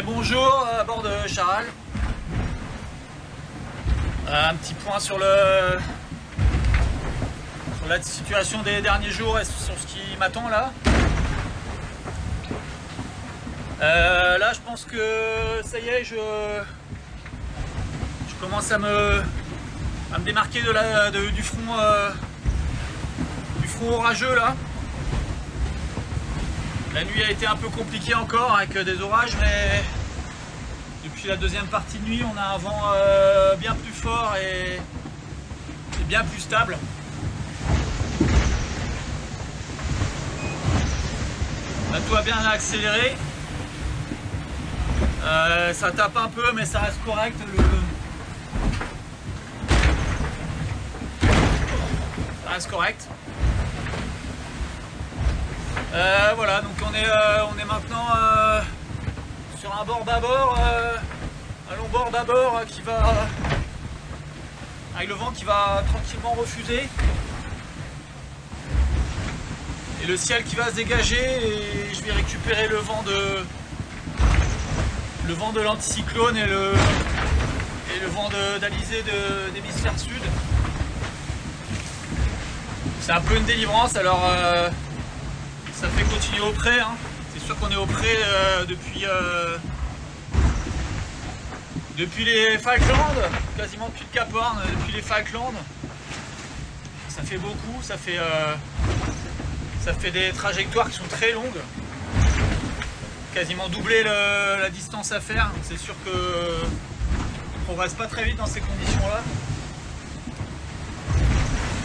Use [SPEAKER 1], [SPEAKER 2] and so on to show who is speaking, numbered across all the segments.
[SPEAKER 1] Bonjour à bord de Charal. Un petit point sur la situation des derniers jours et sur ce qui m'attend là. Là je pense que ça y est, je commence à me démarquer du front orageux là. La nuit a été un peu compliquée encore avec des orages, mais depuis la deuxième partie de nuit, on a un vent bien plus fort et bien plus stable. Là, tout a bien accéléré. Ça tape un peu, mais ça reste correct. Ça reste correct. Voilà, donc on est maintenant sur un bord bâbord, un long bord bâbord qui va, avec le vent qui va tranquillement refuser et le ciel qui va se dégager, et je vais récupérer le vent de l'anticyclone et le vent d'alizé d'hémisphère sud. C'est un peu une délivrance. Alors ça fait continuer au près, hein. C'est sûr qu'on est au près depuis les Falklands, quasiment depuis le Cap Horn, depuis les Falklands. Ça fait beaucoup, ça fait des trajectoires qui sont très longues, quasiment doubler la distance à faire. C'est sûr que on ne progresse pas très vite dans ces conditions-là.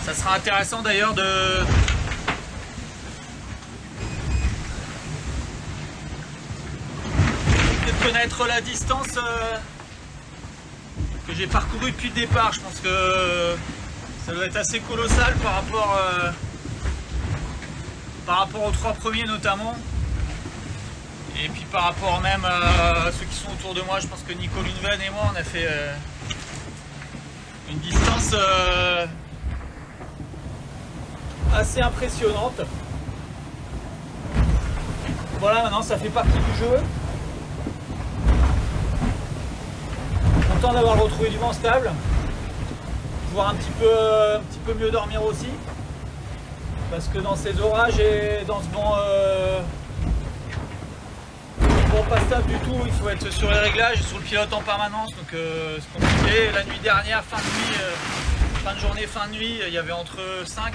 [SPEAKER 1] Ça sera intéressant d'ailleurs de connaître la distance que j'ai parcourue depuis le départ. Je pense que ça doit être assez colossal par rapport aux trois premiers notamment, et puis par rapport même à ceux qui sont autour de moi. Je pense que Nico Lundven et moi on a fait une distance assez impressionnante. Voilà, maintenant ça fait partie du jeu. Content d'avoir retrouvé du vent stable, pouvoir un petit peu mieux dormir aussi, parce que dans ces orages et dans ce vent pas stable du tout, il faut être sur les réglages et sur le pilote en permanence, donc c'est compliqué. La nuit dernière, fin de journée, fin de nuit, il y avait entre 5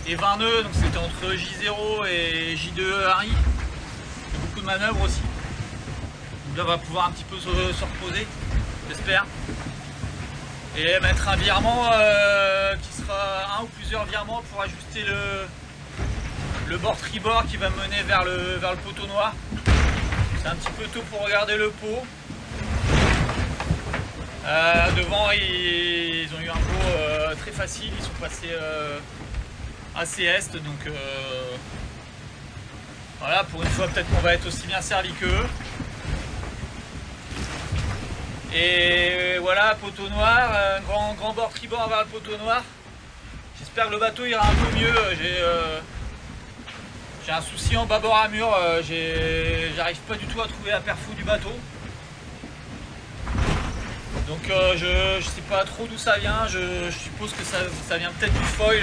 [SPEAKER 1] et 20 nœuds, donc c'était entre J0 et J2 Harry, beaucoup de manœuvres aussi. Là on va pouvoir un petit peu se reposer, j'espère, et mettre un virement qui sera un ou plusieurs virements pour ajuster le bord tribord qui va mener vers le poteau noir. C'est un petit peu tôt pour regarder le pot. Devant ils ont eu un pot très facile, ils sont passés assez est, donc voilà, pour une fois peut-être qu'on va être aussi bien servi qu'eux. Et voilà, poteau noir, un grand bord tribord vers le poteau noir. J'espère que le bateau ira un peu mieux. J'ai un souci en bâbord amure, j'arrive pas du tout à trouver la perfou du bateau. Donc je sais pas trop d'où ça vient, je suppose que ça vient peut-être du foil.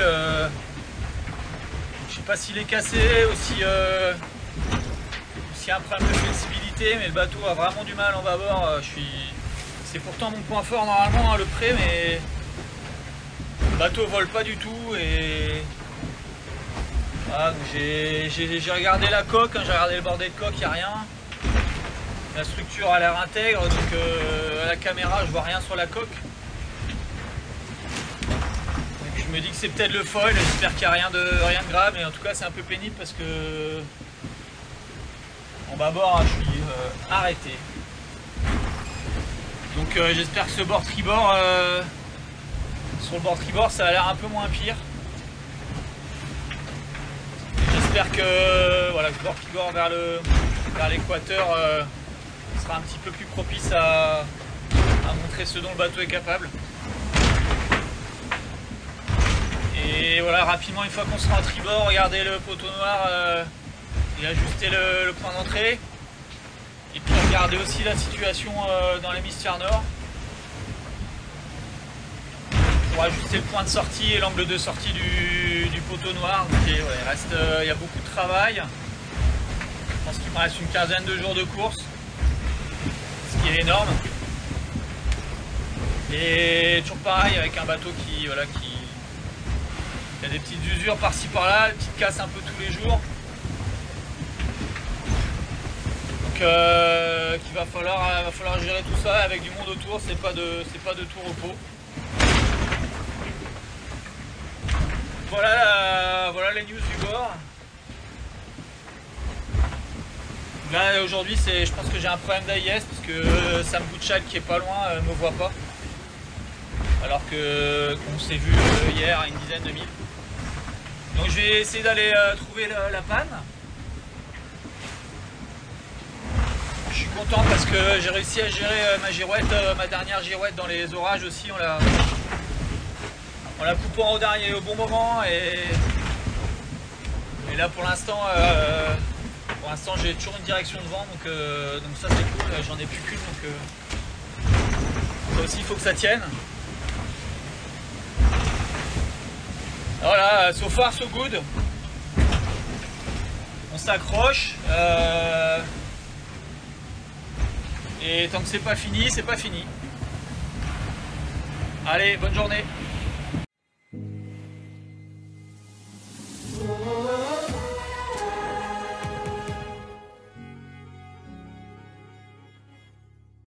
[SPEAKER 1] Je sais pas s'il est cassé ou s'il y a un problème de flexibilité, mais le bateau a vraiment du mal en bâbord. C'est pourtant mon point fort normalement, hein, le près, mais le bateau vole pas du tout. Et voilà, j'ai regardé la coque, hein, j'ai regardé le bordé de coque, il n'y a rien. La structure a l'air intègre, donc à la caméra je vois rien sur la coque. Donc je me dis que c'est peut-être le foil, j'espère qu'il n'y a rien de grave, mais en tout cas c'est un peu pénible parce que en bâbord hein, je suis arrêté. Donc j'espère que ce bord tribord, sur le bord tribord, ça a l'air un peu moins pire. J'espère que voilà, le bord tribord vers l'équateur sera un petit peu plus propice à montrer ce dont le bateau est capable. Et voilà, rapidement, une fois qu'on sera à tribord, regardez le poteau noir et ajuster le point d'entrée. Et puis regarder aussi la situation dans l'hémisphère nord. Pour ajuster le point de sortie et l'angle de sortie du poteau noir. Donc, ouais, il y a beaucoup de travail. Je pense qu'il me reste une quinzaine de jours de course, ce qui est énorme. Et toujours pareil avec un bateau qui a des petites usures par-ci par-là, des petites casses un peu tous les jours. Donc il va falloir gérer tout ça avec du monde autour, c'est pas de tout repos. Voilà les news du bord. Là aujourd'hui je pense que j'ai un problème d'AIS parce que Sam Bouchal qui est pas loin me voit pas. Alors qu'on s'est vu hier à une dizaine de milles. Donc je vais essayer d'aller trouver la panne. Je suis content parce que j'ai réussi à gérer ma girouette, ma dernière girouette dans les orages aussi. On l'a coupé en dernier au bon moment et là pour l'instant j'ai toujours une direction de vent donc ça c'est cool, j'en ai plus qu'une donc ça aussi il faut que ça tienne. Voilà, so far so good. On s'accroche et tant que c'est pas fini, c'est pas fini. Allez, bonne journée.